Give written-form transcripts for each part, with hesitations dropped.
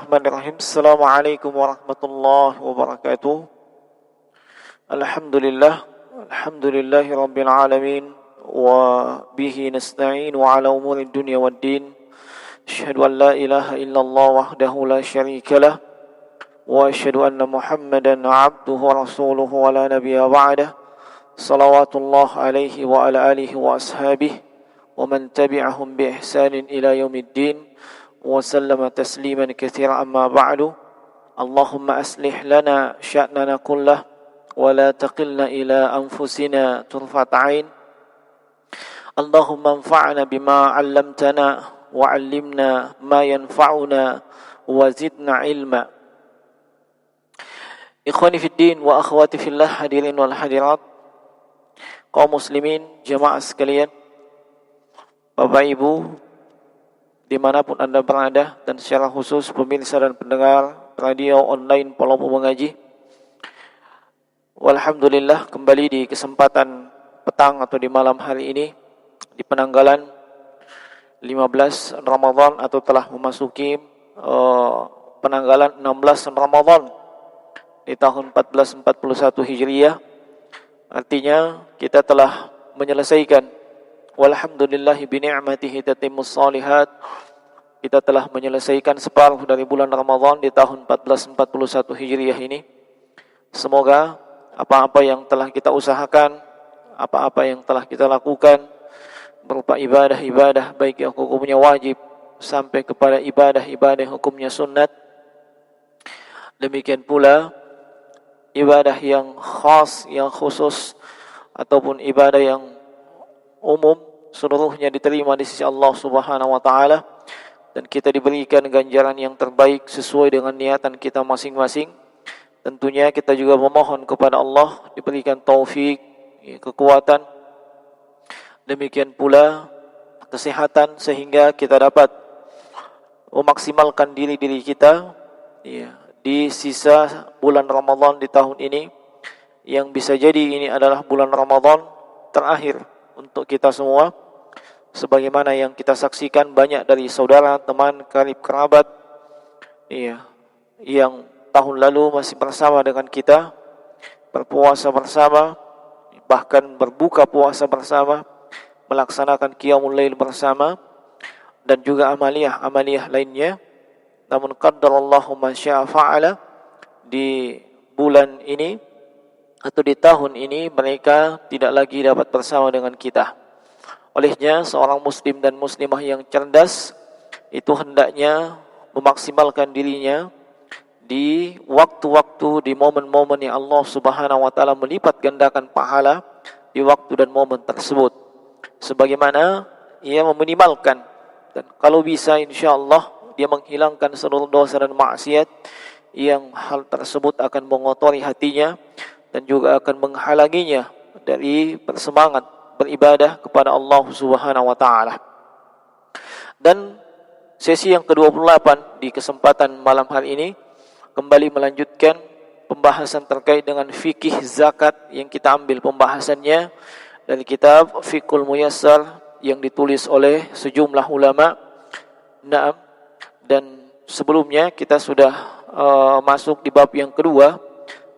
Bismillahirrahmanirrahim. Assalamualaikum warahmatullahi wabarakatuh. Alhamdulillahi rabbil alamin wa bihi nasta'in wa ala umuri dunya waddin. Asyhadu an la ilaha illallah wahdahu la syarika lah wa asyhadu anna Muhammadan 'abduhu wa rasuluhu wa la nabiyya ba'dah. Salawatullah alaihi wa ala alihi wa ashabihi wa man tabi'ahum bi ihsanin ila yaumiddin. وسلم تسليما كثيرا أما بعد اللهم أصلح لنا شأننا كله ولا تقلنا إلى أنفسنا طرفة عين اللهم انفعنا بما علمتنا وعلمنا ما ينفعنا وزدنا علما. Ikhwani fi din wa akhwati fillah, hadirin wal hadirat, kaum muslimin, jemaah sekalian, Bapak Ibu dimanapun Anda berada, dan secara khusus pemirsa dan pendengar radio online Palopo Mengaji. Walhamdulillah, kembali di kesempatan petang atau di malam hari ini, di penanggalan 15 Ramadan atau telah memasuki penanggalan 16 Ramadan di tahun 1441 Hijriah. Artinya kita telah menyelesaikan, walhamdulillahi bini'matihi tatimmus shalihat, kita telah menyelesaikan separuh dari bulan Ramadan di tahun 1441 Hijriah ini. Semoga apa-apa yang telah kita usahakan, apa-apa yang telah kita lakukan berupa ibadah-ibadah baik yang hukumnya wajib sampai kepada ibadah-ibadah yang hukumnya sunnat, demikian pula ibadah yang khas, yang khusus, ataupun ibadah yang umum, seluruhnya diterima di sisi Allah Subhanahu wa taala, dan kita diberikan ganjaran yang terbaik sesuai dengan niatan kita masing-masing. Tentunya kita juga memohon kepada Allah diberikan taufik, kekuatan, demikian pula kesehatan, sehingga kita dapat memaksimalkan diri kita di sisa bulan Ramadan di tahun ini, yang bisa jadi ini adalah bulan Ramadan terakhir untuk kita semua, sebagaimana yang kita saksikan banyak dari saudara, teman, karib, kerabat yang tahun lalu masih bersama dengan kita, berpuasa bersama, bahkan berbuka puasa bersama, melaksanakan qiyamul lail bersama, dan juga amaliyah lainnya. Namun qaddarallahu ma syaa fa'ala, di bulan ini atau di tahun ini mereka tidak lagi dapat bersama dengan kita. Olehnya seorang muslim dan muslimah yang cerdas itu hendaknya memaksimalkan dirinya di waktu-waktu, di momen-momen yang Allah Subhanahu wa taala melipat gandakan pahala di waktu dan momen tersebut, sebagaimana ia meminimalkan, dan kalau bisa insyaallah dia menghilangkan seluruh dosa dan maksiat yang hal tersebut akan mengotori hatinya dan juga akan menghalanginya dari bersemangat beribadah kepada Allah Subhanahu wa taala. Dan sesi yang ke-28 di kesempatan malam hari ini kembali melanjutkan pembahasan terkait dengan fikih zakat yang kita ambil pembahasannya dari kitab Fiqhul Muyassar yang ditulis oleh sejumlah ulama. Dan sebelumnya kita sudah masuk di bab yang kedua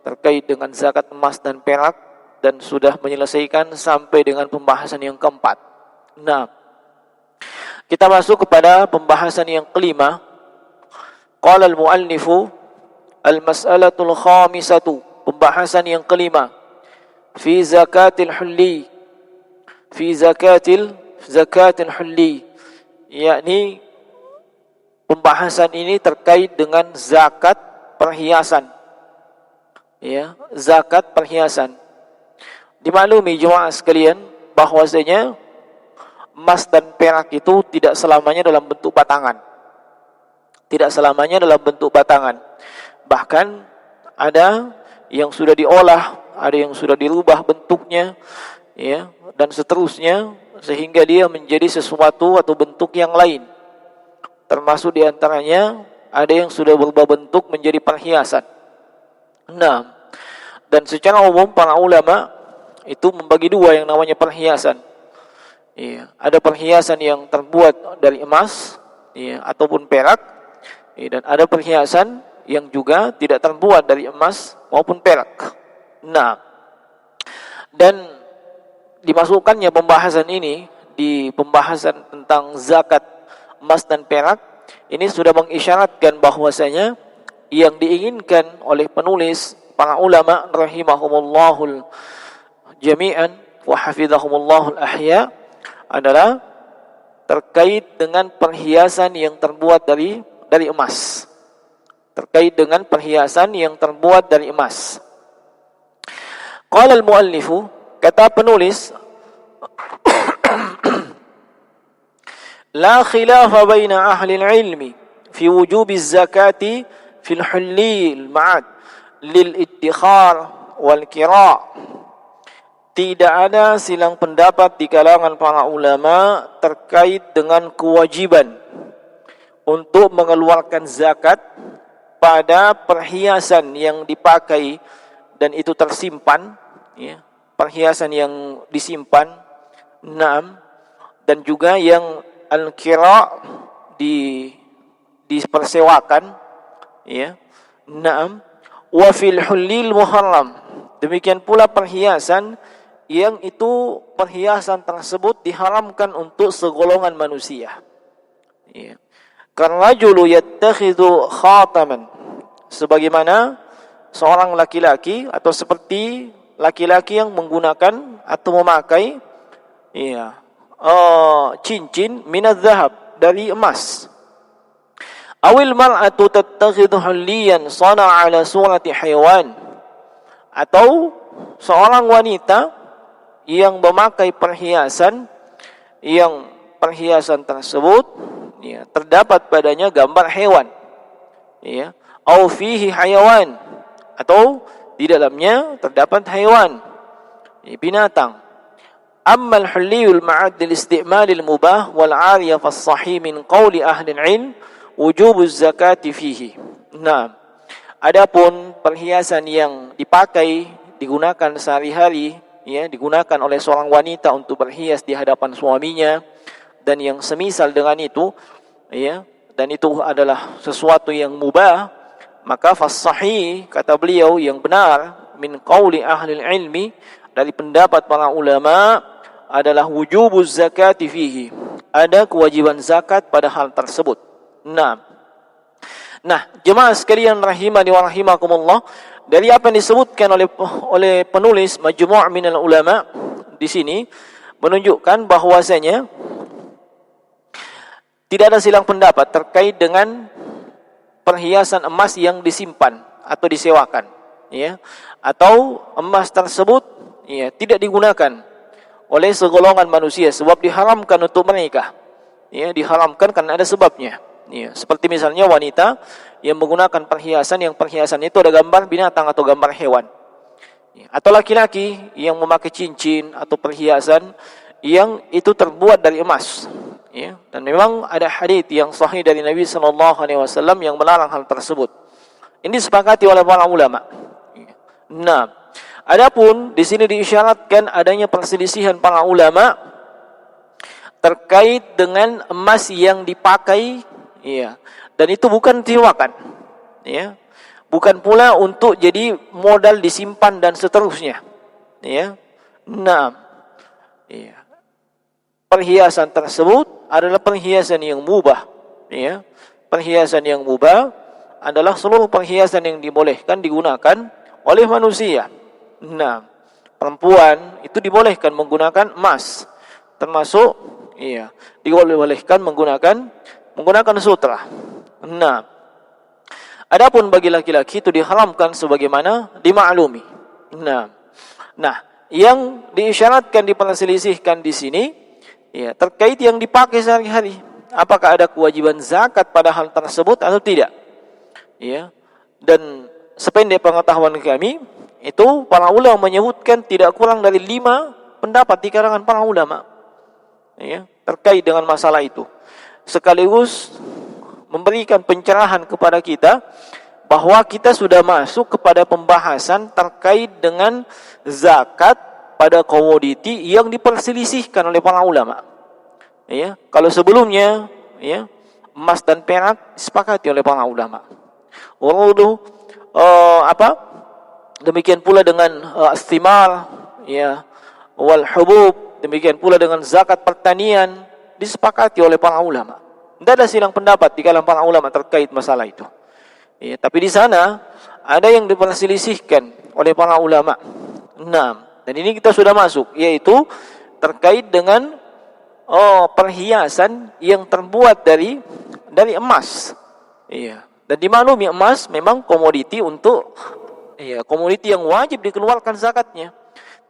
terkait dengan zakat emas dan perak, dan sudah menyelesaikan sampai dengan pembahasan yang keempat. Nah, kita masuk kepada pembahasan yang kelima. Qala al-muallifu al-mas'alatul khamisatu, pembahasan yang kelima, fi zakatil hulli, fi zakatil hulli, yakni pembahasan ini terkait dengan zakat perhiasan. Zakat perhiasan. Dimaklumi jemaah sekalian bahwasanya emas dan perak itu tidak selamanya dalam bentuk batangan. Tidak selamanya dalam bentuk batangan. Bahkan ada yang sudah diolah, ada yang sudah dirubah bentuknya, dan seterusnya, sehingga dia menjadi sesuatu atau bentuk yang lain. Termasuk diantaranya ada yang sudah berubah bentuk menjadi perhiasan. Nah, dan secara umum para ulama itu membagi dua yang namanya perhiasan. Ada perhiasan yang terbuat dari emas, ataupun perak, Dan ada perhiasan yang juga tidak terbuat dari emas maupun perak. Nah, dan dimasukkannya pembahasan ini di pembahasan tentang zakat emas dan perak ini sudah mengisyaratkan bahwasanya yang diinginkan oleh penulis para ulama rahimahumullahul jami'an wa hafizahumullahul ahya adalah terkait dengan perhiasan yang terbuat dari emas. Terkait dengan perhiasan yang terbuat dari emas. Qala al-muallifu, kata penulis, la khilafa baina ahli al-ilmi fi wujubi az-zakati fi al-hulli al-ma'ad lil-iddikhar wal-kira'. Tidak ada silang pendapat di kalangan para ulama terkait dengan kewajiban untuk mengeluarkan zakat pada perhiasan yang dipakai dan itu tersimpan, ya, perhiasan yang disimpan, naam, dan juga yang al-kira dipersewakan, ya, naam, wa fil hullil muharram. Demikian pula perhiasan yang itu perhiasan tersebut diharamkan untuk segolongan manusia. Ya. Karrajulu yattakhidhu khataman, sebagaimana seorang laki-laki atau seperti laki-laki yang menggunakan atau memakai, ya, cincin minaz zahab, dari emas. Awil mar'atu tattakhidhu hulliyan sana ala surati haywan, atau seorang wanita yang memakai perhiasan yang perhiasan tersebut, ya, terdapat padanya gambar hewan, ya, au fihi hayawan, atau di dalamnya terdapat hewan, ya, binatang. Amma al-hulliyul ma'ad lil-isti'mal al-mubah wal 'ariya fas-sahih min qawli ahli al-'ilm wujubuz zakati fihi. Nah, adapun perhiasan yang dipakai, digunakan sehari-hari, ya, digunakan oleh seorang wanita untuk berhias di hadapan suaminya dan yang semisal dengan itu, ya, dan itu adalah sesuatu yang mubah, maka fas-sahih, kata beliau, yang benar, min qauli ahli ilmi, dari pendapat para ulama, adalah wujubuz zakati fihi, ada kewajiban zakat pada hal tersebut. Nah, jemaah sekalian rahimani wa rahimakumullah, dari apa yang disebutkan oleh penulis Majmu' minal ulama di sini menunjukkan bahwasanya tidak ada silang pendapat terkait dengan perhiasan emas yang disimpan atau disewakan, ya, atau emas tersebut, ya, tidak digunakan oleh segolongan manusia sebab diharamkan untuk mereka, ya, diharamkan karena ada sebabnya, ya, seperti misalnya wanita yang menggunakan perhiasan yang perhiasan itu ada gambar binatang atau gambar hewan, ya, atau laki-laki yang memakai cincin atau perhiasan yang itu terbuat dari emas, ya, dan memang ada hadis yang sahih dari Nabi SAW yang melarang hal tersebut. Ini disepakati oleh para ulama. Nah, adapun di sini diisyaratkan adanya perselisihan para ulama terkait dengan emas yang dipakai, ya, dan itu bukan tiwakan, ya, bukan pula untuk jadi modal disimpan dan seterusnya, ya. Nah, ya, perhiasan tersebut adalah perhiasan yang mubah, ya. Perhiasan yang mubah adalah seluruh perhiasan yang dibolehkan digunakan oleh manusia. Nah, perempuan itu dibolehkan menggunakan emas, termasuk, iya, dibolehkan menggunakan sutra. Nah, adapun bagi laki-laki itu diharamkan sebagaimana dimaklumi. Nah, yang diisyaratkan diperselisihkan di sini, ya, terkait yang dipakai sehari-hari, apakah ada kewajiban zakat pada hal tersebut atau tidak, ya. Dan sependek pengetahuan kami, itu para ulama menyebutkan tidak kurang dari 5 pendapat di kalangan para ulama, ya, terkait dengan masalah itu, sekaligus memberikan pencerahan kepada kita bahwa kita sudah masuk kepada pembahasan terkait dengan zakat pada komoditi yang diperselisihkan oleh para ulama, ya. Kalau sebelumnya, ya, emas dan perak disepakati oleh para ulama. Urudu demikian pula dengan istimar, ya, wal hubub, demikian pula dengan zakat pertanian disepakati oleh para ulama. Tidak ada silang pendapat di kalangan para ulama terkait masalah itu. Ya, tapi di sana ada yang diperselisihkan oleh para ulama. Nah, dan ini kita sudah masuk, yaitu terkait dengan perhiasan yang terbuat dari emas. Iya. Dan dimaklumi emas memang komoditi komoditi yang wajib dikeluarkan zakatnya.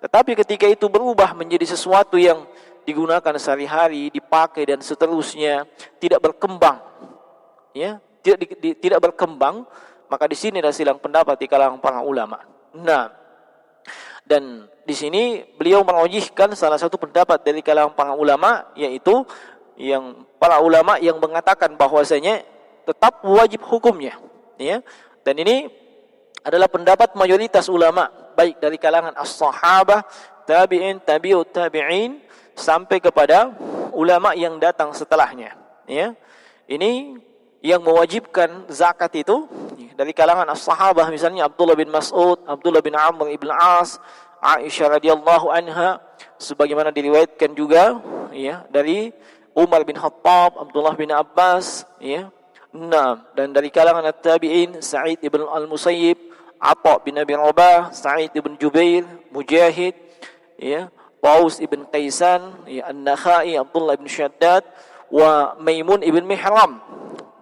Tetapi ketika itu berubah menjadi sesuatu yang digunakan sehari-hari, dipakai dan seterusnya, tidak berkembang, ya, tidak berkembang, maka di sini ada silang pendapat di kalangan para ulama. Nah, dan di sini beliau merajihkan salah satu pendapat dari kalangan para ulama, yaitu yang para ulama yang mengatakan bahwasanya tetap wajib hukumnya, ya. Dan ini adalah pendapat mayoritas ulama, baik dari kalangan as-sahabah, tabi'in, tabi'ut tabi'in, sampai kepada ulama yang datang setelahnya, ya. Ini yang mewajibkan zakat itu dari kalangan as-sahabah, misalnya Abdullah bin Mas'ud, Abdullah bin Amr ibn As, Aisyah radhiyallahu anha, sebagaimana diriwayatkan juga, ya, dari Umar bin Khattab, Abdullah bin Abbas, ya. Nah, dan dari kalangan at-tabi'in Sa'id ibn al-Musayyib, Atha bin Abi Rabah, Sa'id ibn Jubair, Mujahid, ya, Taus ibn Qaisan, ya, An-Nakhai, Abdullah ibn Shaddad, wa Maimun ibn Mihram,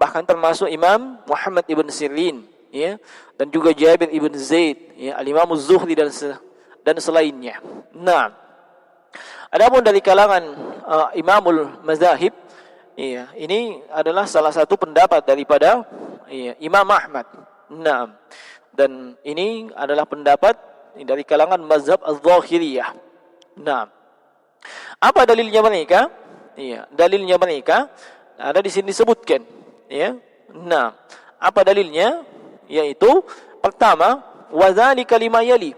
bahkan termasuk Imam Muhammad ibn Sirin, ya, dan juga Jabir ibn Zaid, ya, Al-Imam Az-Zuhri dan selainnya. Nah, adapun dari kalangan Imamul Mazahib, iya, ini adalah salah satu pendapat daripada, iya, Imam Ahmad. Nah, dan ini adalah pendapat dari kalangan mazhab Az-Zahiriyah. Nah, apa dalilnya mereka? Iya, dalilnya mereka ada di sini disebutkan, ya. Nah, apa dalilnya? Yaitu pertama, wadzalika lima yali.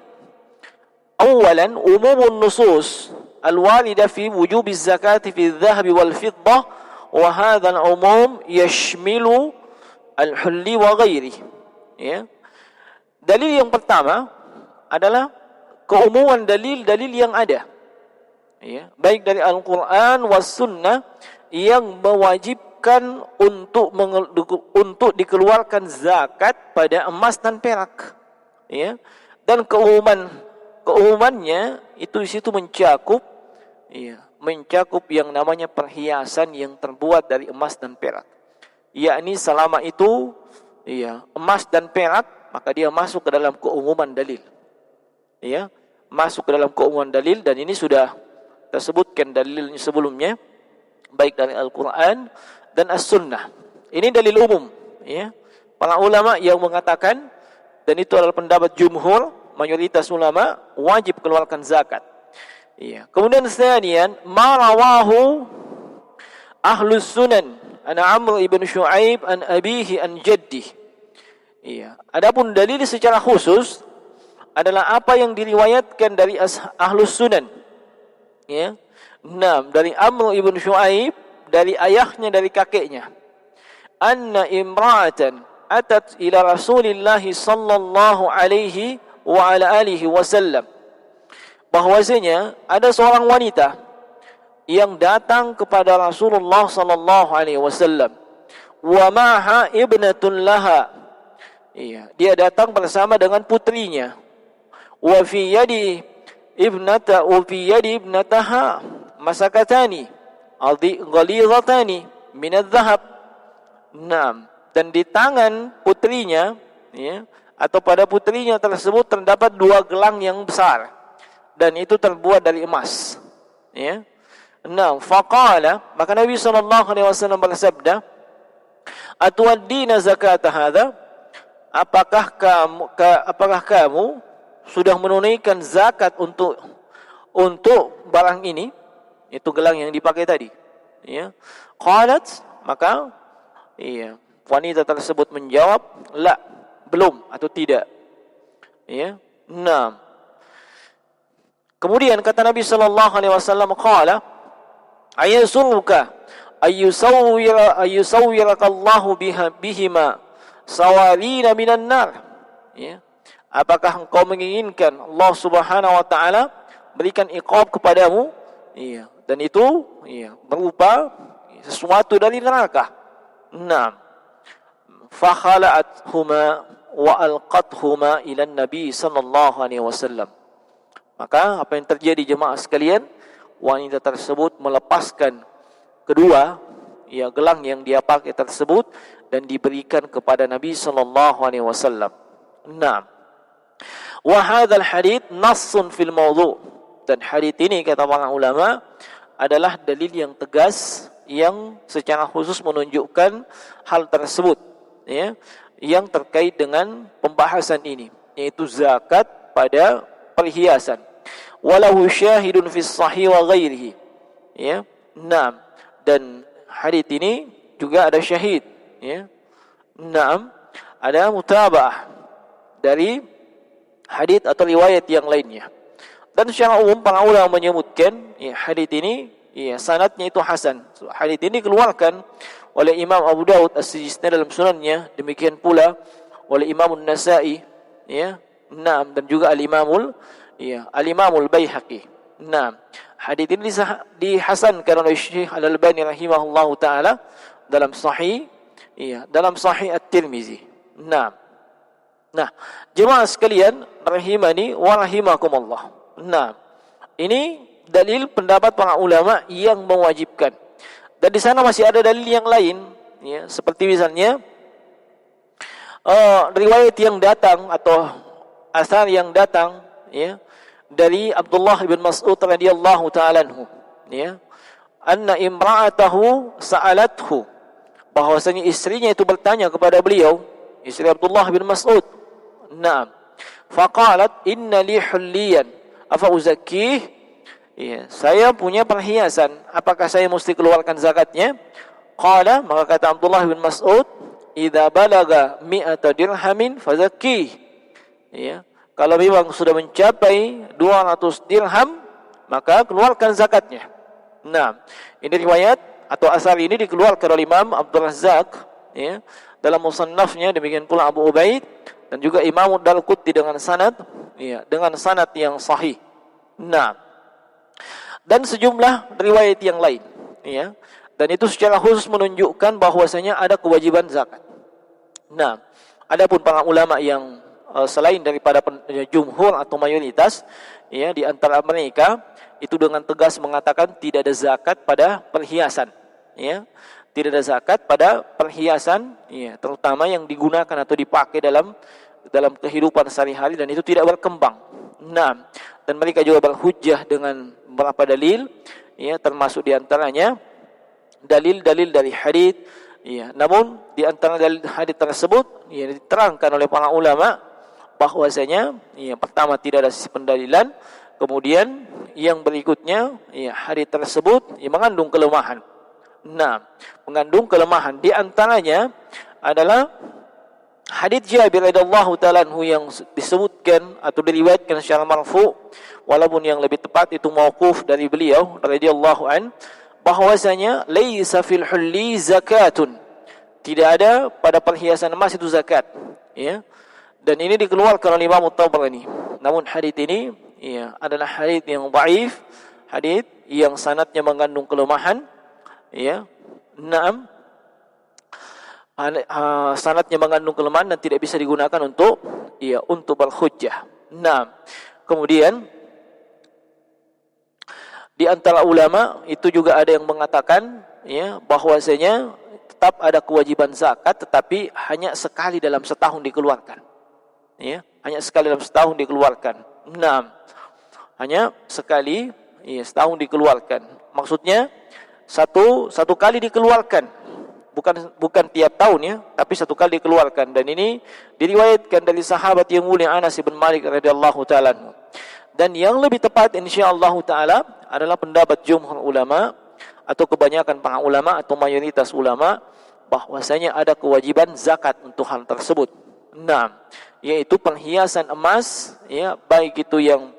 Awalan, umumun nusus al-warida fi wujubiz zakati fi adh-dhahab wal fiddah, wa hadzal umum yashmilu al-hulli wa ghairi. Ya. Dalil yang pertama adalah keumuman dalil-dalil yang ada, ya, baik dari Al-Qur'an was sunnah, yang mewajibkan untuk dikeluarkan zakat pada emas dan perak, ya. Dan keumumannya itu di situ mencakup, ya, mencakup yang namanya perhiasan yang terbuat dari emas dan perak. Yakni selama itu, ya, emas dan perak, maka dia masuk ke dalam keumuman dalil. Ya, masuk ke dalam keumuman dalil, dan ini sudah tersebutkan dalilnya sebelumnya, baik dari Al-Qur'an dan As-Sunnah. Ini dalil umum, ya. Para ulama yang mengatakan, dan itu adalah pendapat jumhur, mayoritas ulama, wajib keluarkan zakat. Iya. Kemudian tsaniyan, ma rawahu ahlus sunan an Amr ibn Shu'aib an abihi an jaddih. Iya. Adapun dalil secara khusus adalah apa yang diriwayatkan dari ahlus sunan, ya. Nah, dari Amr ibn Shu'aib, dari ayahnya, dari kakeknya, anna imra'atan atat ila Rasulillah sallallahu alaihi wa ala alihi wasallam, bahwasanya ada seorang wanita yang datang kepada Rasulullah sallallahu alaihi wasallam, wa ma'ha ibnatun laha, iya, dia datang bersama dengan putrinya, wa fi yadi ibnataha masakatani ghalidhatani min adh-dhahab. Naam, dan di tangan putrinya, ya, atau pada putrinya tersebut terdapat 2 gelang yang besar, dan itu terbuat dari emas, ya. Nah, faqala, maka Nabi sallallahu alaihi wasallam bersabda, atuwaddina zakat hadza, apakah kamu sudah menunaikan zakat untuk barang ini, itu gelang yang dipakai tadi, ya. Qalat, maka, iya, wanita tersebut menjawab, la, belum atau tidak, ya. Nah, kemudian kata Nabi sallallahu alaihi wasallam, qala ayasurruka ayyusawwirakallahu bihima sawalina minan nar. Ya. Apakah engkau menginginkan Allah Subhanahu wa taala berikan iqab kepadamu? Ya. Dan itu berupa sesuatu dari neraka. Naam. Fakhala'athuma wa alqathuma ila Nabi sallallahu alaihi wasallam. Maka apa yang terjadi jemaah sekalian? Wanita tersebut melepaskan kedua gelang yang dia pakai tersebut dan diberikan kepada Nabi sallallahu alaihi wasallam. Naam. Wa hadzal hadits nassun fil mawdu'. Dan hadits ini kata para ulama adalah dalil yang tegas yang secara khusus menunjukkan hal tersebut, ya, yang terkait dengan pembahasan ini, yaitu zakat pada perhiasan. Walahu syahidun fis sahih wa ghairihi. Ya. Naam. Dan hadits ini juga ada syahid, ya. Naam, ada mutaba'ah dari hadits atau riwayat yang lainnya. Dan secara umum para ulama menyebutkan hadits ini sanadnya itu hasan. Hadits ini dikeluarkan oleh Imam Abu Daud As-Sijistani dalam sunannya, demikian pula oleh Imam An-Nasa'i, ya. Naam, dan juga Al-Imamul Baihaqi. Naam. Hadits ini dihasankan oleh Syekh Al-Albani rahimahullahu taala dalam sahih At-Tirmizi. Nah, jemaah sekalian rahimani wa rahimakumullah. Nah, ini dalil pendapat para ulama yang mewajibkan. Dan di sana masih ada dalil yang lain, ya, seperti misalnya riwayat yang datang atau asar yang datang, ya, dari Abdullah bin Mas'ud radhiyallahu ta'ala anhu, ya, anna imra'atahu sa'alathu, bahwasanya istrinya itu bertanya kepada beliau, istri Abdullah bin Mas'ud. Naam. Faqalat inna li hulliyan afa uzakkih? Ya, saya punya perhiasan, apakah saya mesti keluarkan zakatnya? Qala, maka kata Abdullah bin Mas'ud, idza balaga mi'ata dirhamin fazakkih. Ya, kalau memang sudah mencapai 200 dirham, maka keluarkan zakatnya. Nah, ini riwayat atau asar ini dikeluarkan oleh Imam Abdul Razzaq, ya, dalam musannafnya, demikian pula Abu Ubaid dan juga Imam Ad-Darqutni dengan sanad, ya, dengan sanad yang sahih. Nah, dan sejumlah riwayat yang lain, ya. Dan itu secara khusus menunjukkan bahwasanya ada kewajiban zakat. Nah, adapun para ulama yang selain daripada jumhur atau mayoritas, ya, di antara mereka itu dengan tegas mengatakan tidak ada zakat pada perhiasan, ya. Tidak ada zakat pada perhiasan, ya, terutama yang digunakan atau dipakai dalam kehidupan sehari-hari dan itu tidak berkembang. Nah, dan mereka juga berhujjah dengan beberapa dalil, ya, termasuk di antaranya dalil-dalil dari hadis, ya. Namun di antara dalil hadis tersebut, ya, diterangkan oleh para ulama bahwasanya, ya, pertama tidak ada sisi pendalilan, kemudian yang berikutnya, ya, hadis tersebut, ya, mengandung kelemahan. Nah, mengandung kelemahan di antaranya adalah hadis Jabir radhiyallahu ta'ala anhu yang disebutkan atau diriwayatkan secara marfu, walaupun yang lebih tepat itu mauquf dari beliau radhiyallahu an, bahwasanya laisa fil hulli zakatun, tidak ada pada perhiasan emas itu zakat, ya. Dan ini dikeluarkan oleh Imam At-Tabrani. Namun hadis ini, ya, adalah hadis yang dhaif, hadis yang sanadnya mengandung kelemahan, ya. Naam, sanadnya mengandung kelemahan dan tidak bisa digunakan untuk berhujjah. Naam. Kemudian di antara ulama itu juga ada yang mengatakan, ya, bahwasanya tetap ada kewajiban zakat tetapi hanya sekali dalam setahun dikeluarkan. Ya, hanya sekali dalam setahun dikeluarkan. Naam. Hanya sekali, ya, setahun dikeluarkan. Maksudnya satu kali dikeluarkan. Bukan tiap tahun, ya, tapi satu kali dikeluarkan. Dan ini diriwayatkan dari sahabat yang mulia Anas bin Malik radhiyallahu ta'ala anhu. Dan yang lebih tepat insyaallah taala adalah pendapat jumhur ulama atau kebanyakan para ulama atau mayoritas ulama bahwasanya ada kewajiban zakat untuk hal tersebut. Nah, yaitu perhiasan emas, ya, baik itu yang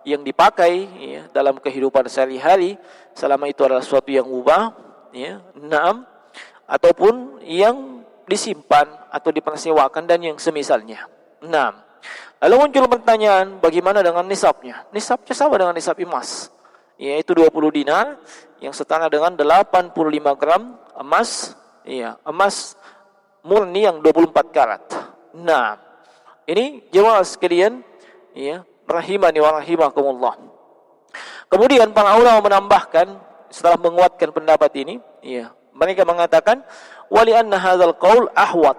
yang dipakai ya, dalam kehidupan sehari-hari, selama itu adalah sesuatu yang mubah, ya, naam, ataupun yang disimpan atau dipersewakan dan yang semisalnya. Naam. Lalu muncul pertanyaan, bagaimana dengan nisabnya? Nisabnya sama dengan nisab emas, yaitu 20 dinar yang setara dengan 85 gram emas, ya, emas murni yang 24 karat. Nah, ini jemaah sekalian, ya, rahimani wa rahimakumullah. Kemudian para ulama menambahkan setelah menguatkan pendapat ini, ya, mereka mengatakan wali anna hadzal qaul ahwat,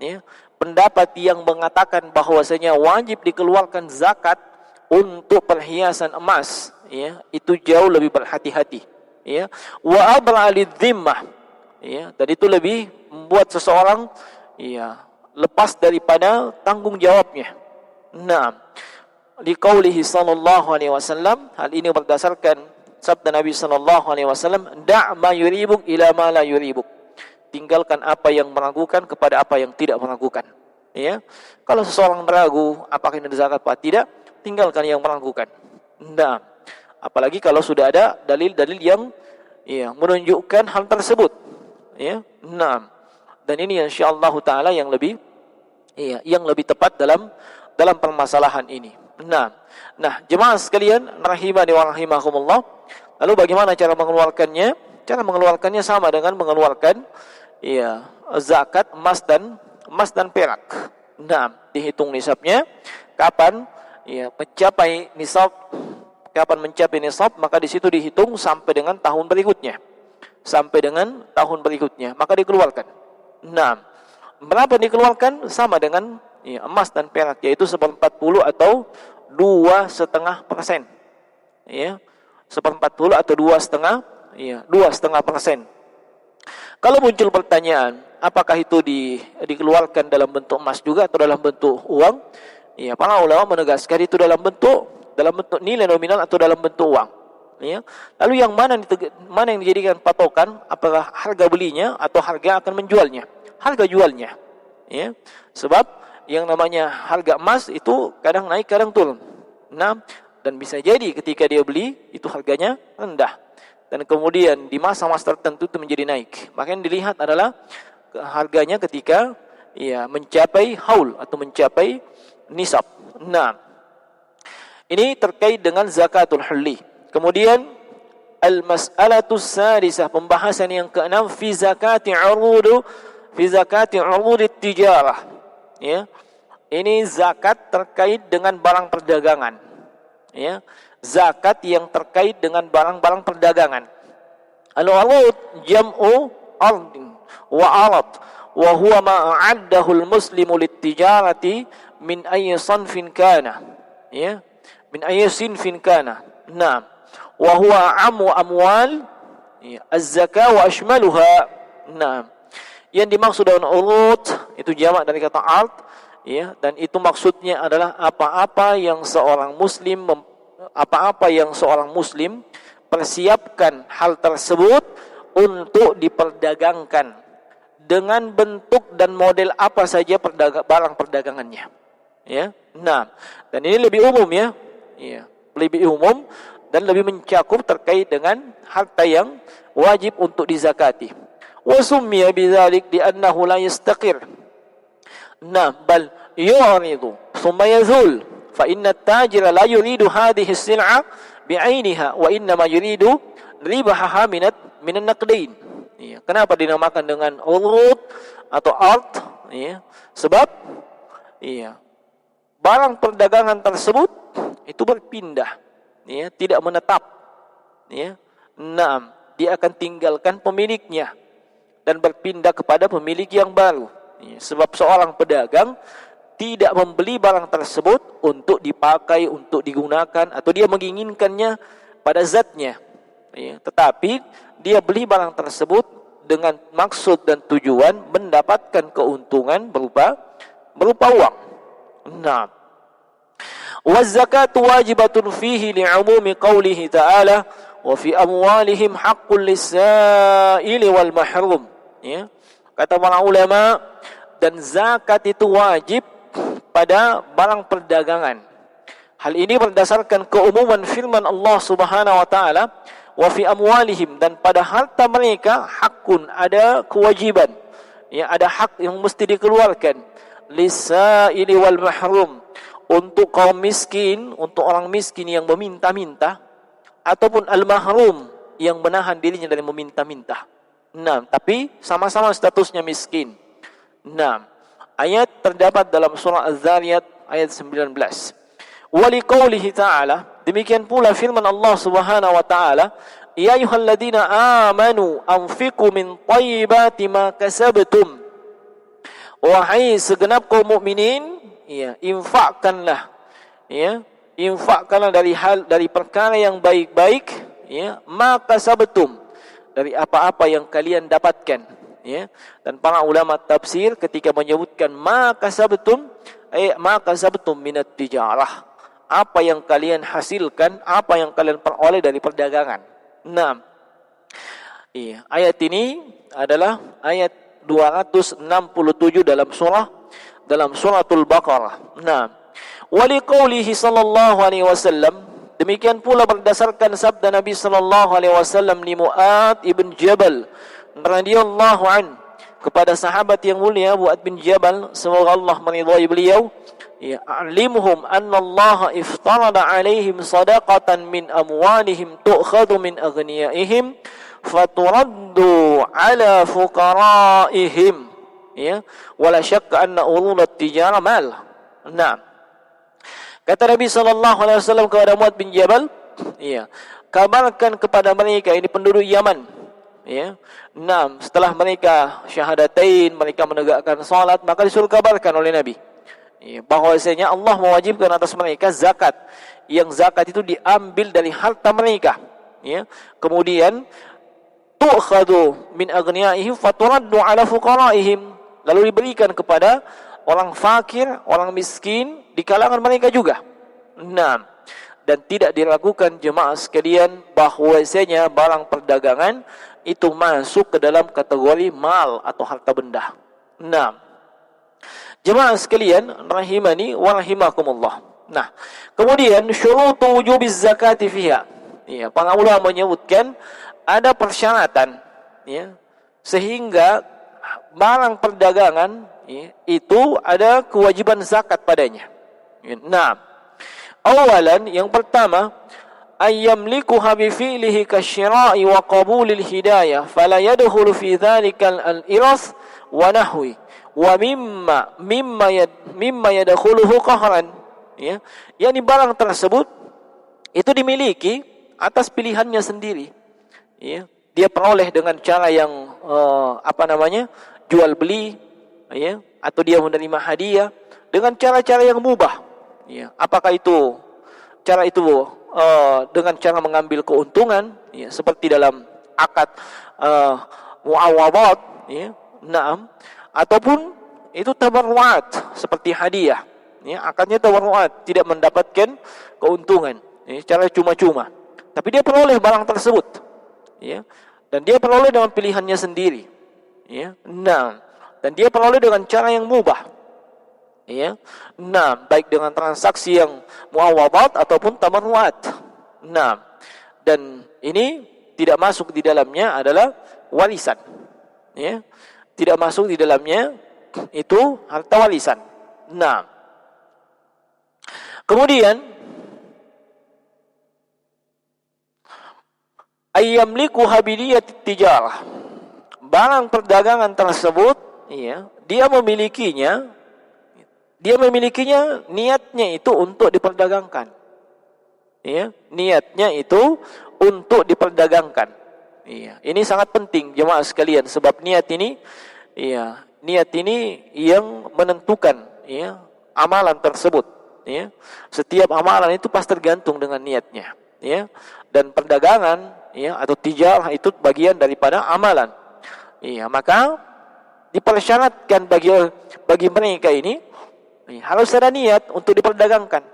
ya, pendapat yang mengatakan bahwasanya wajib dikeluarkan zakat untuk perhiasan emas, ya, itu jauh lebih berhati-hati, ya, wa abra lidhimmah, ya, dan itu lebih membuat seseorang, ya, lepas daripada tanggung jawabnya. Nah, liqaulihi sallallahu alaihi wasallam, hal ini berdasarkan sabda Nabi sallallahu alaihi wasallam, da' ma yuribuk ila ma la yuribuk. Tinggalkan apa yang meragukan kepada apa yang tidak meragukan. Ya, kalau seseorang meragu apakah ini zakat atau tidak, tinggalkan yang meragukan. Nah, apalagi kalau sudah ada dalil-dalil yang, ya, menunjukkan hal tersebut. Ya, nah, dan ini insyaallah taala yang lebih, ya, yang lebih tepat dalam permasalahan ini. Nah, jemaah sekalian rahimani wa rahimakumullah. Lalu bagaimana cara mengeluarkannya? Cara mengeluarkannya sama dengan mengeluarkan, ya, zakat emas dan perak. Nah, dihitung nisabnya kapan, ya, mencapai nisab, maka di situ dihitung sampai dengan tahun berikutnya. Maka dikeluarkan. Nah, berapa dikeluarkan? Sama dengan, ya, emas dan perak, yaitu 1/40 atau 2,5%. Ya, 1/40 atau 2,5%. Ya, 2,5%. Kalau muncul pertanyaan, apakah itu dikeluarkan dalam bentuk emas juga atau dalam bentuk uang? Ya, para ulama menegaskan itu dalam bentuk nilai nominal atau dalam bentuk uang. Ya. Lalu yang mana yang dijadikan patokan? Apakah harga belinya atau harga akan menjualnya? Harga jualnya. Ya. Sebab yang namanya harga emas itu kadang naik, kadang turun. Nah, dan bisa jadi ketika dia beli itu harganya rendah, dan kemudian di masa-masa tertentu itu menjadi naik. Maka yang dilihat adalah harganya ketika, ya, mencapai haul atau mencapai nisab. Nah, ini terkait dengan zakatul hulli. Kemudian al-mas'alatus sadisah, pembahasan yang ke-6, fi zakati urud tijarah. Ya. Ini zakat terkait dengan barang perdagangan. Ya. Zakat yang terkait dengan barang-barang perdagangan. Al-urud jam'u ardin wa arad, wa huwa ma a'addahu al-muslimu lit-tijarati min ayyi sanfin kana. Ya. Min ayyi sinfin kana. Naam. Wa huwa amu amwal, ya, az-zakah wa ashmaluha. Naam. Yang dimaksud dengan urud itu jamak dari kata ard, ya, dan itu maksudnya adalah apa-apa yang seorang muslim persiapkan hal tersebut untuk diperdagangkan dengan bentuk dan model apa saja barang perdagangannya. Ya. Nah, dan ini lebih umum, ya. Ya, lebih umum dan lebih mencakup terkait dengan harta yang wajib untuk dizakati. Wa summiya bidzalik li'annahu la yastaqir. Nah, bal yu'ridu thumma yazul. Fa inna at-tajira la yuridu hadhihi as-sil'a bi'ainiha wa inna ma yuridu ribahaha min an-naqdain. Ya, kenapa dinamakan dengan urud atau ard? Ya, sebab, ya, barang perdagangan tersebut itu berpindah, ya, tidak menetap. Ya. Naam, dia akan tinggalkan pemiliknya dan berpindah kepada pemilik yang baru. Ya, sebab seorang pedagang tidak membeli barang tersebut untuk dipakai, untuk digunakan, atau dia menginginkannya pada zatnya. Ya, tetapi dia beli barang tersebut dengan maksud dan tujuan mendapatkan keuntungan berupa uang. Nah, waz-zakatu wajibatun fihi li'umumi qawlihi ta'ala wa fi amwalihim haqqul lis-sa'ili wal mahrum. Ya. Kata para ulama, dan zakat itu wajib pada barang perdagangan. Hal ini berdasarkan keumuman firman Allah Subhanahu wa taala, wa fi amwalihim, dan pada harta mereka hakun, ada kewajiban, ya, ada hak yang mesti dikeluarkan, lisaili wal mahrum, untuk kaum miskin, untuk orang miskin yang meminta-minta, ataupun al-mahrum yang menahan dirinya dari meminta-minta. Nah, tapi sama-sama statusnya miskin. Nah, ayat terdapat dalam surah Az-Zariyat ayat 19. Wa liqaulihi ta'ala, demikian pula firman Allah Subhanahu wa taala, ya ayyuhalladzina amanu anfiqu min thayyibati ma kasabtum. Wahai segenap kaum mukminin, ya, infakkanlah, ya, infakkanlah dari perkara yang baik-baik, ya, ma kasabtum, dari apa-apa yang kalian dapatkan, ya. Dan para ulama tafsir ketika menyebutkan ma kasabtum, ma kasabtum minat tijarah, apa yang kalian hasilkan, apa yang kalian peroleh dari perdagangan. Nah, iya, ayat ini adalah ayat 267 dalam suratul Baqarah. Nah, wa liqaulihi sallallahu alaihi wasallam, demikian pula berdasarkan sabda Nabi sallallahu alaihi wasallam li Mu'adz ibn Jabal radhiyallahu an, kepada sahabat yang mulia Mu'adz bin Jabal, semoga Allah meridhai beliau, ya, alimhum anna Allah iftarada alaihim sadaqatan min amwalihim tu'khadhu min aghniyaihim faturaddu ala fuqaraihim, ya, wala syakka anna urulat tijara mal. Nah, kata Nabi sallallahu alaihi wasallam kepada Mu'adz bin Jabal, ya, kabarkan kepada mereka, ini penduduk Yaman, ya. Nah, setelah mereka syahadatain, mereka menegakkan salat, maka disuruh kabarkan oleh Nabi, ya, bahwasanya Allah mewajibkan atas mereka zakat, yang zakat itu diambil dari harta mereka, ya. Kemudian tu'khadhu min aghniyaihim faturaddu ala fuqaraihim, lalu diberikan kepada orang fakir, orang miskin di kalangan mereka juga. Nah, dan tidak diragukan jemaah sekalian bahwasanya barang perdagangan itu masuk ke dalam kategori mal atau harta benda. Nah, jemaah sekalian rahimani wa rahimakumullah. Nah, kemudian syurutu wujubiz zakati fiha. Ya, para ulama menyebutkan ada persyaratan, ya, sehingga barang perdagangan, ya, itu ada kewajiban zakat padanya. Nah, awalan, yang pertama, ayyamlikuha bi fi'lihi kasyira'i wa qabulil hidayah fala yadkhulu fi dhalika al-irath wa nahwi wa mimma yadkhuluhu qahran, ya, yakni barang tersebut itu dimiliki atas pilihannya sendiri, ya, dia peroleh dengan cara yang jual beli, ya, atau dia menerima hadiah dengan cara-cara yang mubah, ya. Apakah itu cara itu dengan cara mengambil keuntungan, ya, seperti dalam akad muawadat, ya, naam, ataupun itu tabarruat seperti hadiah, ya, akadnya tabarruat, tidak mendapatkan keuntungan, ya, cara cuma-cuma, tapi dia peroleh barang tersebut, ya, dan dia peroleh dengan pilihannya sendiri, ya. Nah, dan dia peroleh dengan cara yang mubah, ya. Nah, baik dengan transaksi yang muawadat ataupun tabarruat. Nah, dan ini tidak masuk di dalamnya adalah warisan, ya. Tidak masuk di dalamnya itu harta warisan. Nah, kemudian ayyamliku habiliyat tijarah, barang perdagangan tersebut, ya, dia memilikinya niatnya itu untuk diperdagangkan, ya, niatnya itu untuk diperdagangkan, ya. Ini sangat penting jemaah sekalian, sebab niat ini, ya, niat ini yang menentukan, ya, amalan tersebut, ya. Setiap amalan itu pasti tergantung dengan niatnya, ya. Dan perdagangan, ya, atau tijarah itu bagian daripada amalan, ya. Maka dipersyaratkan bagi mereka ini, harus ada niat untuk diperdagangkan.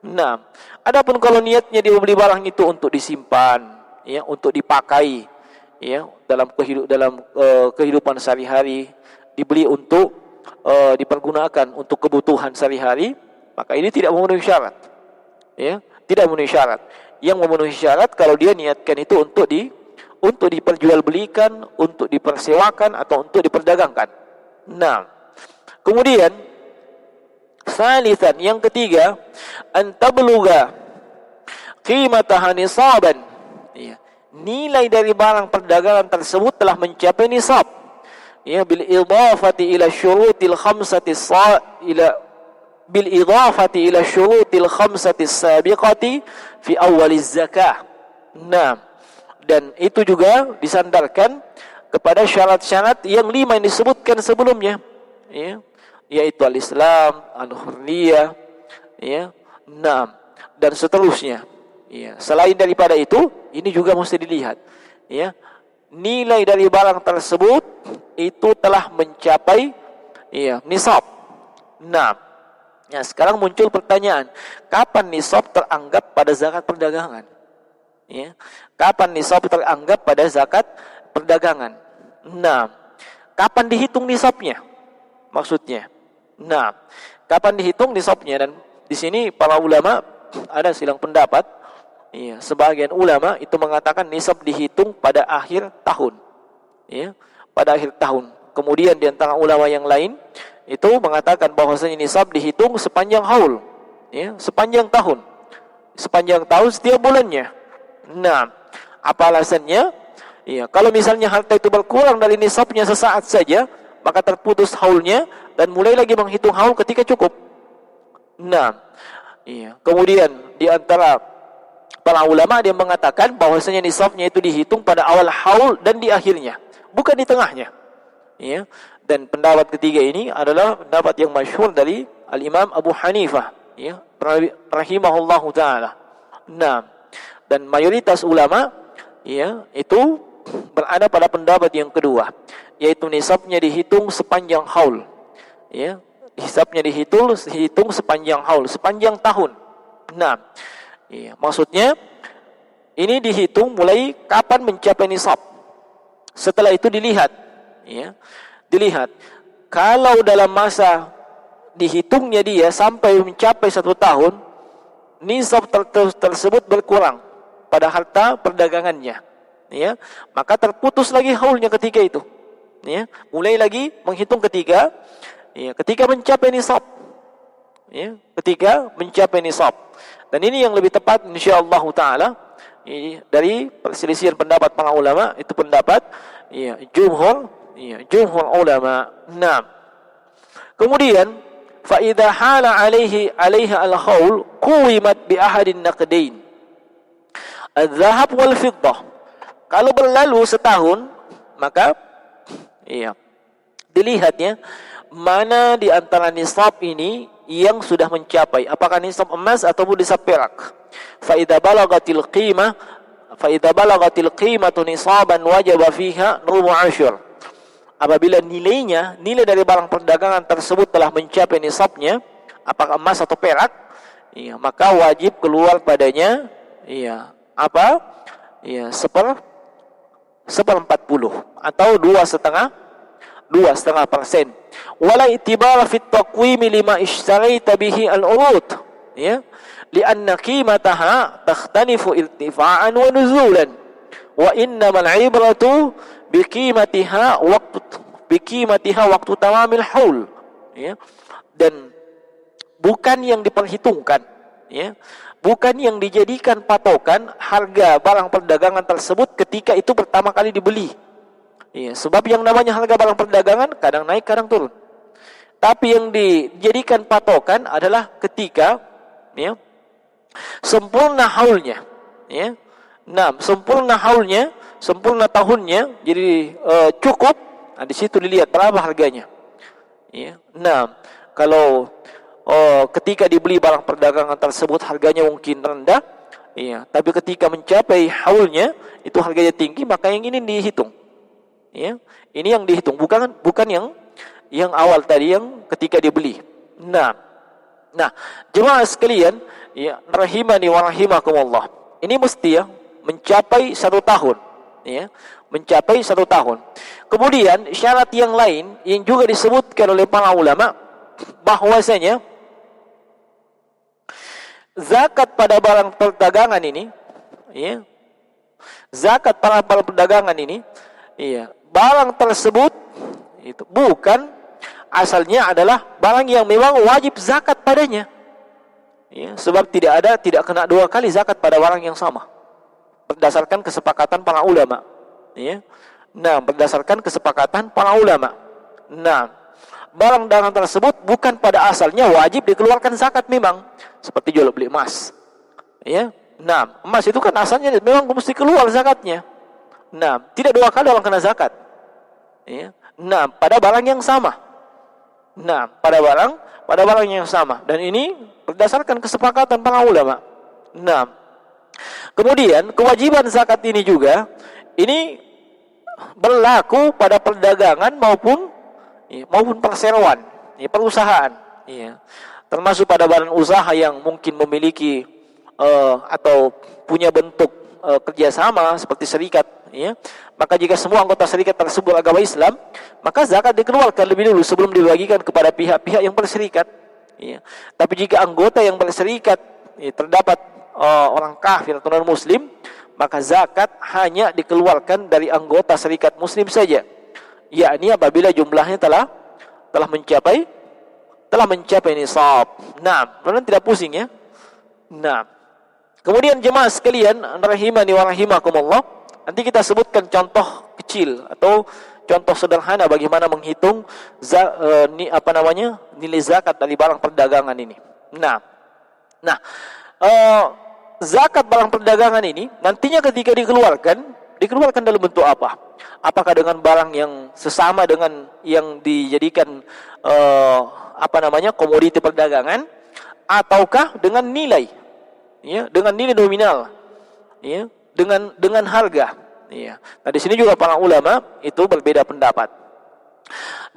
Nah, adapun kalau niatnya dia beli barang itu untuk disimpan, ya, untuk dipakai, ya, dalam kehidupan sehari-hari, dibeli untuk dipergunakan untuk kebutuhan sehari-hari, maka ini tidak memenuhi syarat, Ya, tidak memenuhi syarat. Yang memenuhi syarat kalau dia niatkan itu untuk diperjualbelikan, untuk dipersewakan atau untuk diperdagangkan. Nah, kemudian salisan yang ketiga, antabluga qimataha nisaban. Ya, nilai dari barang perdagangan tersebut telah mencapai nisab. Ya, bil idafati ila syurutil khamsati sabiqati fi awwaliz zakah. Nah, dan itu juga disandarkan kepada syarat-syarat yang 5 yang disebutkan sebelumnya, ya, yaitu al-Islam, al-hurriyah, ya, nah, dan seterusnya. Ya, selain daripada itu, ini juga mesti dilihat, ya, nilai dari barang tersebut itu telah mencapai, ya, nisab. Nah, ya, sekarang muncul pertanyaan, kapan nisab teranggap pada zakat perdagangan? Ya, kapan nisab teranggap pada zakat perdagangan? Nah, kapan dihitung nisabnya? Maksudnya, nah, kapan dihitung nisabnya? Dan di sini para ulama ada silang pendapat. Ya, sebagian ulama itu mengatakan nisab dihitung pada akhir tahun, ya, pada akhir tahun. Kemudian di antara ulama yang lain itu mengatakan bahwasanya nisab dihitung sepanjang haul, ya, sepanjang tahun setiap bulannya. Nah, apa alasannya? Ya, kalau misalnya harta itu berkurang dari nisabnya sesaat saja, maka terputus haulnya dan mulai lagi menghitung haul ketika cukup. Nah, iya. Kemudian di antara para ulama dia mengatakan bahwasanya nisabnya itu dihitung pada awal haul dan di akhirnya, bukan di tengahnya. Ya. Dan pendapat ketiga ini adalah pendapat yang masyhur dari Al-Imam Abu Hanifah, ya, rahimahullahu taala. Nah, dan mayoritas ulama, ya, itu berada pada pendapat yang kedua, yaitu nisabnya dihitung sepanjang haul. Ya, hisabnya dihitung sepanjang haul, sepanjang tahun. Nah, iya, maksudnya ini dihitung mulai kapan mencapai nisab. Setelah itu dilihat, ya, dilihat kalau dalam masa dihitungnya dia sampai mencapai 1 tahun, nisab tersebut berkurang pada harta perdagangannya, ya, maka terputus lagi haulnya ketika itu, ya, mulai lagi menghitung ketika, ya, ketika mencapai nisab, ya, ketika mencapai nisab. Dan ini yang lebih tepat insyaallah taala, ya, dari perselisihan pendapat para ulama, itu pendapat, ya, jumhur ulama. Nah, kemudian fa idza hala alaiha al-haul quwimat bi ahadin naqdain al-dhahab wal fiddah. Kalau berlalu setahun, maka, iya, dilihatnya mana di antara nisab ini yang sudah mencapai, apakah nisab emas ataupun nisab perak. Fa idza balagatil qimatu nisaban wajaba fiha rubu ashur. Apabila nilai dari barang perdagangan tersebut telah mencapai nisabnya, apakah emas atau perak, iya, maka wajib keluar padanya, iya, apa? Iya, 1/40 atau 2,5%. Wala itibara fit taqwim lima ishtaraita bihi al-urud, ya, lianna qimataha takhtalifu irtifa'an wa nuzulan, wa innamal ibratu biqimatiha waqtu tamamil haul, ya. Dan bukan yang diperhitungkan, ya, bukan yang dijadikan patokan harga barang perdagangan tersebut ketika itu pertama kali dibeli. Ya, sebab yang namanya harga barang perdagangan kadang naik kadang turun. Tapi yang dijadikan patokan adalah ketika, ya, sempurna haulnya, ya. Nah, sempurna haulnya, sempurna tahunnya, jadi cukup. Nah, di situ dilihat berapa harganya. Ya. Nah, kalau ketika dibeli barang perdagangan tersebut harganya mungkin rendah, ya, tapi ketika mencapai haulnya itu harganya tinggi, maka yang ini dihitung. Ya, ini yang dihitung, bukan yang awal tadi yang ketika dibeli. Nah, jemaah sekalian, ya, rahimani wa rahimakumullah. Ini mesti, ya, mencapai 1 tahun, ya, mencapai 1 tahun. Kemudian syarat yang lain yang juga disebutkan oleh para ulama bahwasanya zakat pada barang perdagangan ini, ya, zakat pada barang perdagangan ini, ya, barang tersebut itu bukan asalnya adalah barang yang memang wajib zakat padanya, ya, sebab tidak kena dua kali zakat pada barang yang sama berdasarkan kesepakatan para ulama, ya. Nah, berdasarkan kesepakatan para ulama. Nah, barang dagangan tersebut bukan pada asalnya wajib dikeluarkan zakat memang, seperti jual beli emas, ya. Nah, emas itu kan asalnya memang mesti keluar zakatnya. Nah, tidak dua kali orang kena zakat, ya. Nah, pada barang yang sama. Nah, pada barang yang sama, dan ini berdasarkan kesepakatan para ulama. Nah, kemudian kewajiban zakat ini juga ini berlaku pada perdagangan maupun perseroan, ya, perusahaan, ya. Termasuk pada badan usaha yang mungkin memiliki atau punya bentuk kerjasama seperti serikat, ya. Maka jika semua anggota serikat tersebut agama Islam, maka zakat dikeluarkan lebih dulu sebelum dibagikan kepada pihak-pihak yang berserikat, ya. Tapi jika anggota yang berserikat, ya, terdapat orang kafir atau non muslim, maka zakat hanya dikeluarkan dari anggota serikat muslim saja, yakni apabila jumlahnya telah mencapai nisab. Nah, benar tidak pusing, ya. Nah, kemudian jemaah sekalian rahimani wa rahimakumullah, nanti kita sebutkan contoh kecil atau contoh sederhana bagaimana menghitung nilai zakat dari barang perdagangan ini. Nah, zakat barang perdagangan ini nantinya ketika dikeluarkan dalam bentuk apa? Apakah dengan barang yang sesama dengan yang dijadikan komoditi perdagangan, ataukah dengan nilai, ya, dengan nilai nominal, ya, dengan harga, ya. Nah, di sini juga para ulama itu berbeda pendapat.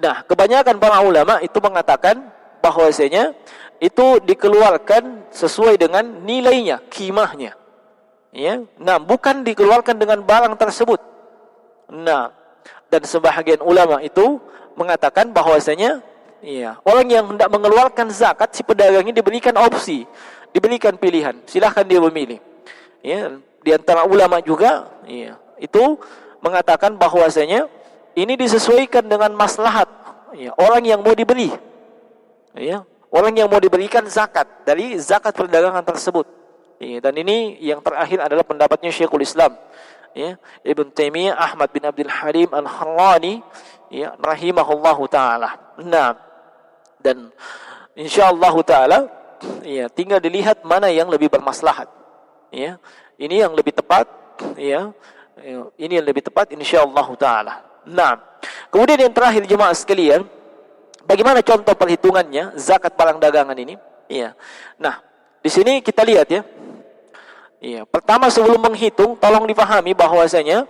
Nah, kebanyakan para ulama itu mengatakan bahwasanya itu dikeluarkan sesuai dengan nilainya, kimahnya, ya. Nah, bukan dikeluarkan dengan barang tersebut. Nah, dan sebahagian ulama itu mengatakan bahwasanya, ya, orang yang hendak mengeluarkan zakat, si pedagang ini diberikan opsi, diberikan pilihan, silahkan dia memilih, ya. Di antara ulama juga, ya, itu mengatakan bahwasanya ini disesuaikan dengan maslahat, ya, orang yang mau diberi, ya, orang yang mau diberikan zakat dari zakat perdagangan tersebut, ya. Dan ini yang terakhir adalah pendapatnya Syekhul Islam, ya, Ibn Taimiyah Ahmad bin Abdul Halim Al-Harrani, ya, rahimahullahu taala. Nah, dan insyaallah taala, ya, tinggal dilihat mana yang lebih bermaslahat, ya. Ini yang lebih tepat, ya. Ini yang lebih tepat insyaallah taala. Nah, kemudian yang terakhir jemaah sekalian, bagaimana contoh perhitungannya zakat barang dagangan ini? Iya. Nah, di sini kita lihat, ya. Iya, pertama sebelum menghitung tolong dipahami bahwasanya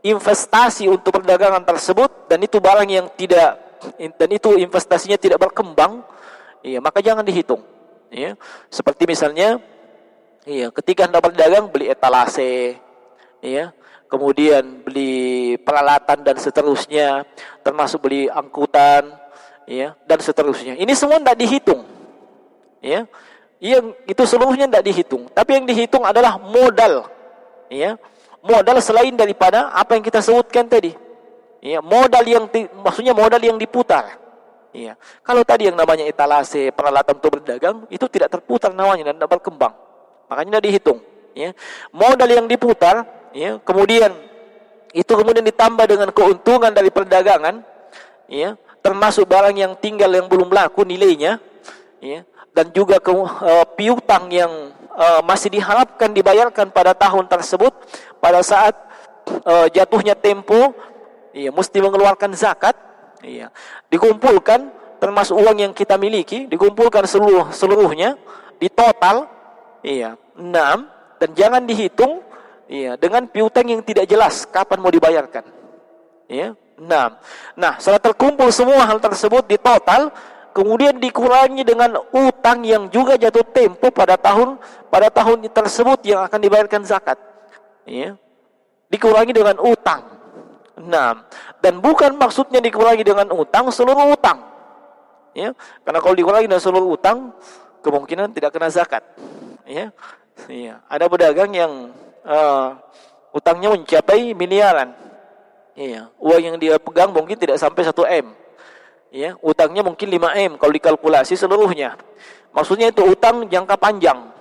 investasi untuk perdagangan tersebut dan itu barang yang itu investasinya tidak berkembang, iya, maka jangan dihitung, ya. Seperti misalnya, iya, ketika hendak berdagang beli etalase, ya, kemudian beli peralatan dan seterusnya, termasuk beli angkutan, ya, dan seterusnya. Ini semua tidak dihitung, ya. Yang itu seluruhnya tidak dihitung, tapi yang dihitung adalah modal, ya, modal selain daripada apa yang kita sebutkan tadi, ya, maksudnya modal yang diputar, ya. Kalau tadi yang namanya etalase, peralatan untuk berdagang, itu tidak terputar namanya dan tidak berkembang, makanya tidak dihitung, ya. Modal yang diputar, ya, kemudian ditambah dengan keuntungan dari perdagangan, ya, termasuk barang yang tinggal yang belum laku nilainya, ya, dan juga piutang yang masih diharapkan dibayarkan pada tahun tersebut, pada saat jatuhnya tempo, ya, mesti mengeluarkan zakat, ya, dikumpulkan termasuk uang yang kita miliki, dikumpulkan seluruhnya di total, ya, 6, dan jangan dihitung, ya, dengan piutang yang tidak jelas kapan mau dibayarkan, ya. Nah, setelah terkumpul semua hal tersebut di total, kemudian dikurangi dengan utang yang juga jatuh tempo pada tahun tersebut yang akan dibayarkan zakat, ya. Dikurangi dengan utang. Nah, dan bukan maksudnya dikurangi dengan utang seluruh utang, ya. Karena kalau dikurangi dengan seluruh utang, kemungkinan tidak kena zakat. Ya. Iya. Ada pedagang yang utangnya mencapai miliaran. Iya. Uang yang dia pegang mungkin tidak sampai 1 M. Ya, utangnya mungkin 5 M kalau dikalkulasi seluruhnya. Maksudnya itu utang jangka panjang.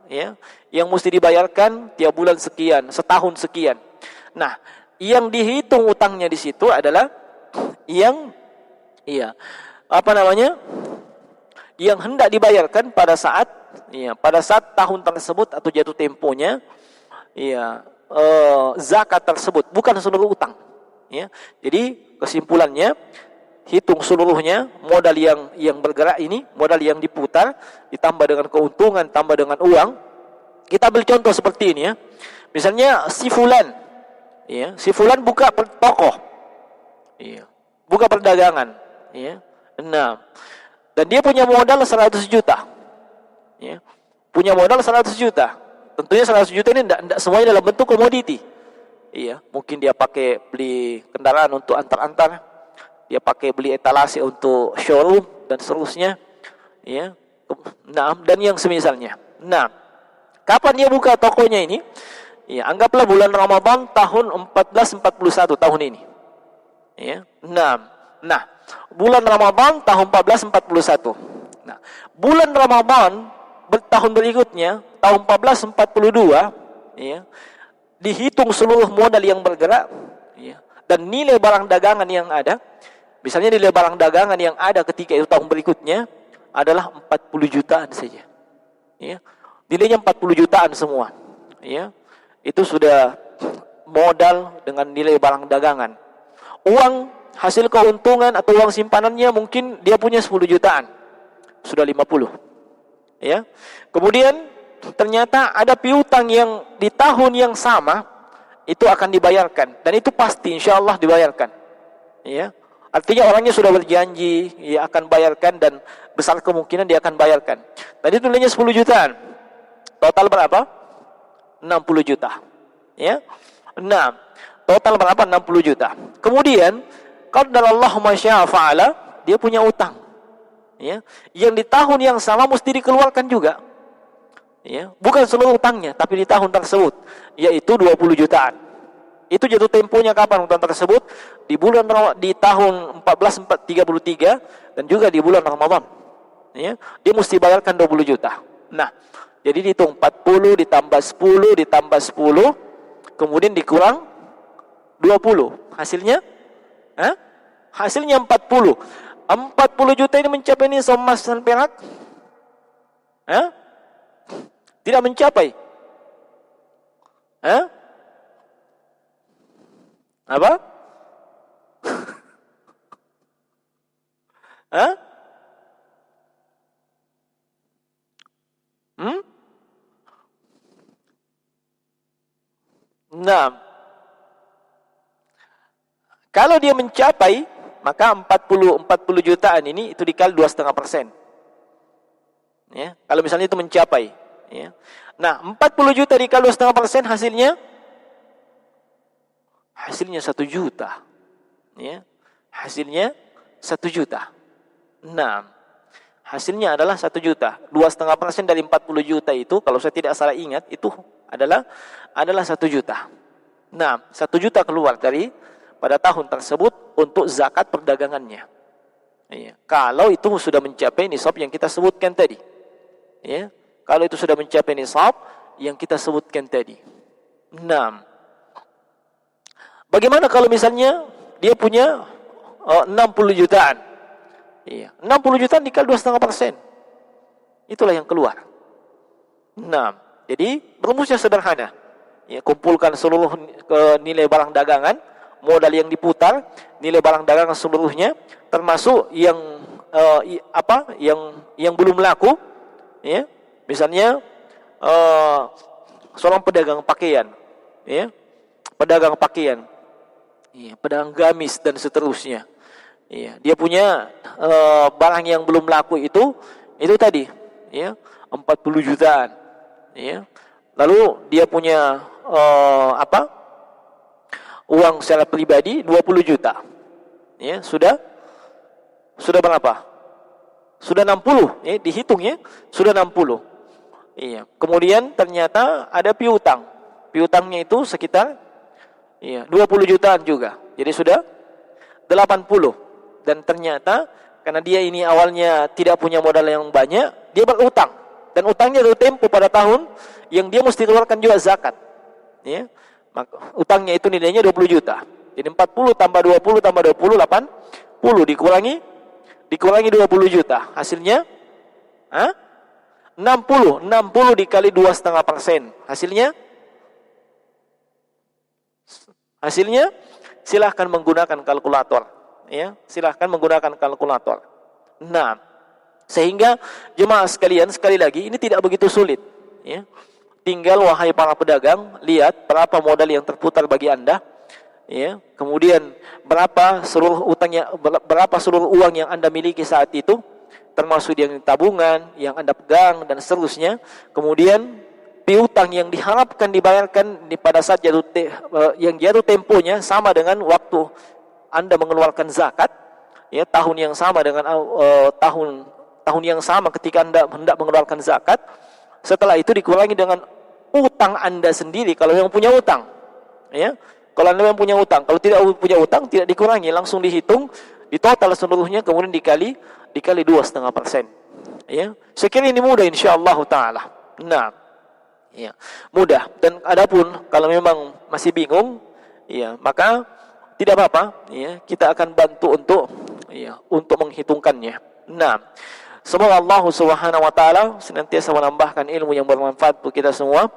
Ya, yang mesti dibayarkan tiap bulan sekian, setahun sekian. Nah, yang dihitung utangnya di situ adalah yang yang hendak dibayarkan pada saat tahun tersebut atau jatuh temponya zakat tersebut, bukan seluruh utang. Ya. Jadi kesimpulannya, hitung seluruhnya modal yang bergerak ini, modal yang diputar ditambah dengan keuntungan, tambah dengan uang. Kita ambil contoh seperti ini ya. Misalnya si fulan buka toko. Iya. Buka perdagangan, ya. Nah, dan dia punya modal 100 juta. Ya. Punya modal 100 juta. Tentunya 100 juta ini tidak semuanya dalam bentuk komoditi. Iya, mungkin dia pakai beli kendaraan untuk antar-antar, dia pakai beli etalase untuk showroom dan seterusnya. Ya. Nah, dan yang semisalnya. Nah, kapan dia buka tokonya ini? Ya, anggaplah bulan Ramadan tahun 1441 tahun ini. Ya. Nah, bulan Ramadan tahun 1441. Nah, bulan Ramadan tahun berikutnya tahun 1442, ya, dihitung seluruh modal yang bergerak, ya, dan nilai barang dagangan yang ada. Misalnya nilai barang dagangan yang ada ketika itu tahun berikutnya adalah 40 jutaan saja. Ya. Nilainya 40 jutaan semua. Ya. Itu sudah modal dengan nilai barang dagangan. Uang hasil keuntungan atau uang simpanannya mungkin dia punya 10 jutaan. Sudah 50. Ya. Kemudian ternyata ada piutang yang di tahun yang sama itu akan dibayarkan, dan itu pasti insyaallah dibayarkan. Ya. Artinya orangnya sudah berjanji ya akan bayarkan, dan besar kemungkinan dia akan bayarkan. Tadi nilainya 10 jutaan. Total berapa? 60 juta. Ya. Nah, total berapa? 60 juta. Kemudian qadarallahu ma syaa fa'ala, dia punya utang. Ya, yang di tahun yang sama mesti dikeluarkan juga. Ya, bukan seluruh utangnya, tapi di tahun tersebut, yaitu 20 jutaan. Itu jatuh temponya kapan utang tersebut? Di tahun 1433 dan juga di bulan Ramadan. Ya, dia mesti bayarkan 20 juta. Nah, jadi dihitung 40 ditambah 10 ditambah 10, kemudian dikurang 20. Hasilnya? Hasilnya 40. 40 juta ini mencapai nisab emas dan perak? Tidak mencapai. Apa? Nah, kalau dia mencapai, maka 40 jutaan ini itu dikali 2,5%. Ya, kalau misalnya itu mencapai, ya. Nah, 40 juta dikali 2,5% hasilnya 1 juta. Ya. Hasilnya 1 juta. Nah, hasilnya adalah 1 juta. 2,5% dari 40 juta itu, kalau saya tidak salah ingat, itu adalah 1 juta. Nah, 1 juta keluar pada tahun tersebut untuk zakat perdagangannya. Ya. Kalau itu sudah mencapai nisab yang kita sebutkan tadi. Ya. Kalau itu sudah mencapai nisab yang kita sebutkan tadi. Nah, bagaimana kalau misalnya dia punya 60 jutaan? Iya, 60 jutaan dikali 2,5%. Itulah yang keluar. Nah, jadi rumusnya sederhana. Ya, kumpulkan seluruh nilai barang dagangan, modal yang diputar, nilai barang dagangan seluruhnya, termasuk yang yang belum laku. Ya, misalnya seorang pedagang pakaian, ya, pedagang pakaian, ya, pedagang gamis dan seterusnya. Ya, dia punya barang yang belum laku itu tadi, ya, 40 jutaan. Ya. Lalu dia punya uang secara pribadi 20 juta. Ya, sudah berapa? Sudah 60, ya, dihitung ya, sudah 60. Iya. Kemudian ternyata ada piutang. Piutangnya itu sekitar 20 jutaan juga. Jadi sudah 80. Dan ternyata karena dia ini awalnya tidak punya modal yang banyak, dia berutang. Dan utangnya itu tempo pada tahun yang dia mesti keluarkan juga zakat. Ya. Maka utangnya itu nilainya 20 juta. Jadi 40 tambah 20 tambah 20 80 dikurangi 20 juta. Hasilnya 60 dikali 2,5%. Hasilnya silahkan menggunakan kalkulator. Ya, silahkan menggunakan kalkulator. Nah, sehingga jemaah sekalian, sekali lagi ini tidak begitu sulit. Ya. Tinggal wahai para pedagang, lihat berapa modal yang terputar bagi Anda. Ya, kemudian berapa seluruh uang yang Anda miliki saat itu, termasuk yang tabungan, yang Anda pegang dan seterusnya. Kemudian piutang yang diharapkan dibayarkan pada saat yang jatuh temponya sama dengan waktu Anda mengeluarkan zakat, ya, tahun yang sama dengan tahun yang sama ketika Anda hendak mengeluarkan zakat. Setelah itu dikurangi dengan utang Anda sendiri kalau yang punya utang, ya. Kalau Anda yang punya utang, kalau tidak punya utang tidak dikurangi, langsung dihitung, ditotal seluruhnya, kemudian dikali 2,5%. Ya, sekiranya ini mudah insyaallah taala. Nah, ya, mudah. Dan adapun kalau memang masih bingung, ya, maka tidak apa-apa, ya, kita akan bantu untuk menghitungkannya. Nah, semoga Allah Subhanahu wa taala senantiasa menambahkan ilmu yang bermanfaat untuk kita semua.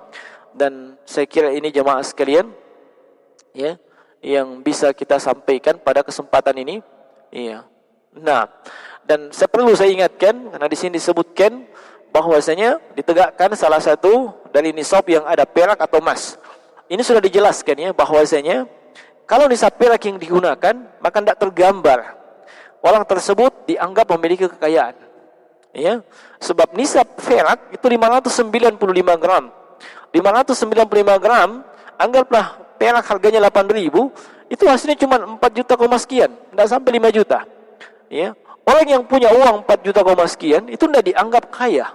Dan saya kira ini jemaah sekalian, ya, yang bisa kita sampaikan pada kesempatan ini. Iya. Nah, dan perlu saya ingatkan karena di sini disebutkan bahwasanya ditegakkan salah satu dari nisab yang ada perak atau emas. Ini sudah dijelaskan ya bahwasanya kalau nisab perak yang digunakan maka tidak tergambar orang tersebut dianggap memiliki kekayaan. Ya, sebab nisab perak itu 595 gram. 595 gram, anggaplah perak harganya 8.000, itu hasilnya cuma 4 juta sekian, tidak sampai 5 juta. Ya, orang yang punya uang 4 juta sekian itu tidak dianggap kaya.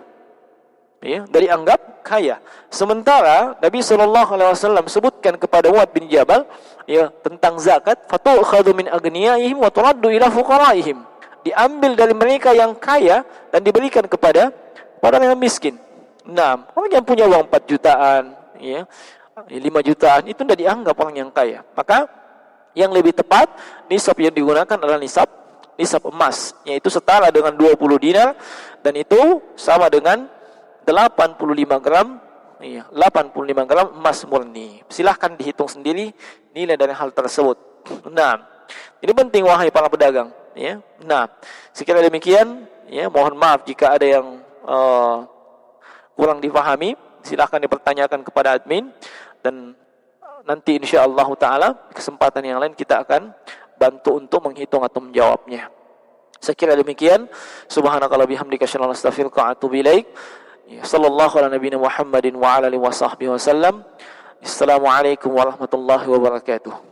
Ya, dari anggap kaya. Sementara Nabi SAW sebutkan kepada Muadz bin Jabal, ya, tentang zakat, fatu'khadhu min aghniyaihim wa turaddu ila fuqaraihim. Diambil dari mereka yang kaya dan diberikan kepada orang yang miskin. Nah, orang yang punya uang 4 jutaan, ya, 5 jutaan itu tidak dianggap orang yang kaya. Maka yang lebih tepat nisab yang digunakan adalah nisab emas, yaitu setara dengan 20 dinar dan itu sama dengan 85 gram, ya, 85 gram emas murni. Silahkan dihitung sendiri nilai dari hal tersebut. Nah, ini penting wahai para pedagang, ya. Nah, sekiranya demikian, ya, mohon maaf jika ada yang kurang difahami, silahkan dipertanyakan kepada admin. Dan nanti insyaallah taala kesempatan yang lain kita akan bantu untuk menghitung atau menjawabnya. Sekira demikian, subhanakallah bihamdika asyhadu an la ilaha illa anta astaghfiruka wa atubu ilaik. Sallallahu ala nabiyina Muhammadin wa ala alihi washabbihi wasallam. Assalamualaikum warahmatullahi wabarakatuh.